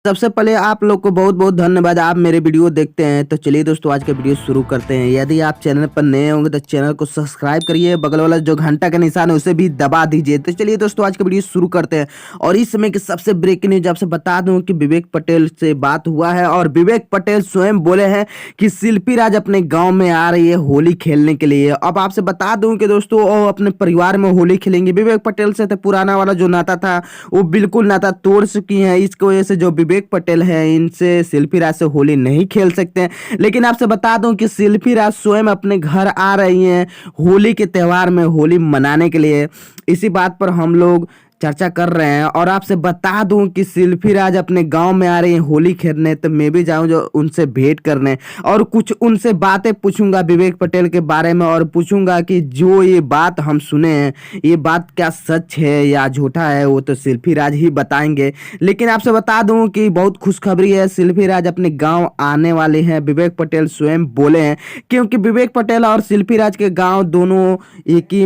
सबसे पहले आप लोग को बहुत बहुत धन्यवाद, आप मेरे वीडियो देखते हैं। तो चलिए दोस्तों, आज का वीडियो शुरू करते हैं। यदि आप चैनल पर नए होंगे तो चैनल को सब्सक्राइब करिए, बगल वाला जो घंटा का निशान है उसे भी दबा दीजिए। तो चलिए दोस्तों, आज का वीडियो शुरू करते हैं। और इस समय की सबसे ब्रेकिंग न्यूज आपसे बता दूं कि विवेक पटेल से बात हुआ है और विवेक पटेल स्वयं बोले हैं कि शिल्पी राज अपने गाँव में आ रही है होली खेलने के लिए। अब आपसे बता दूं कि दोस्तों वो अपने परिवार में होली खेलेंगे। विवेक पटेल से तो पुराना वाला जो नाता था वो बिल्कुल नाता तोड़ चुकी है। इसकी वजह से जो विवेक पटेल है इनसे शिल्पी राज से होली नहीं खेल सकते हैं। लेकिन आपसे बता दूं कि शिल्पी राज स्वयं अपने घर आ रही हैं होली के त्योहार में होली मनाने के लिए। इसी बात पर हम लोग चर्चा कर रहे हैं। और आपसे बता दूं कि शिल्पी राज अपने गांव में आ रही है होली खेलने, तो मैं भी जाऊं जो उनसे भेंट करने और कुछ उनसे बातें पूछूंगा विवेक पटेल के बारे में। और पूछूंगा कि जो ये बात हम सुने हैं ये बात क्या सच है या झूठा है, वो तो शिल्पी राज ही बताएंगे। लेकिन आपसे बता दूं कि बहुत खुशखबरी है, शिल्पी राज अपने गांव आने वाले हैं, विवेक पटेल स्वयं बोले हैं। क्योंकि विवेक पटेल और शिल्पी राज के गांव दोनों एक ही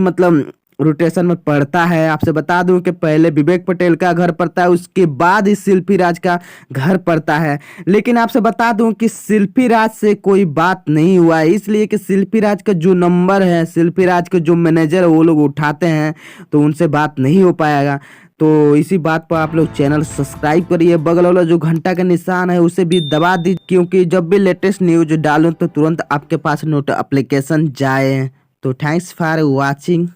रोटेशन में पड़ता है। आपसे बता दूं कि पहले विवेक पटेल का घर पड़ता है, उसके बाद ही शिल्पी राज का घर पड़ता है। लेकिन आपसे बता दूं कि शिल्पी राज से कोई बात नहीं हुआ है, इसलिए कि शिल्पी राज का जो नंबर है, शिल्पी राज के जो मैनेजर वो लोग उठाते हैं तो उनसे बात नहीं हो पाएगा। तो इसी बात पर आप लोग चैनल सब्सक्राइब करिए, बगल वाला जो घंटा का निशान है उसे भी दबा दीजिए, क्योंकि जब भी लेटेस्ट न्यूज डालूं तो तुरंत आपके पास नोटिफिकेशन जाए। तो थैंक्स फॉर वॉचिंग।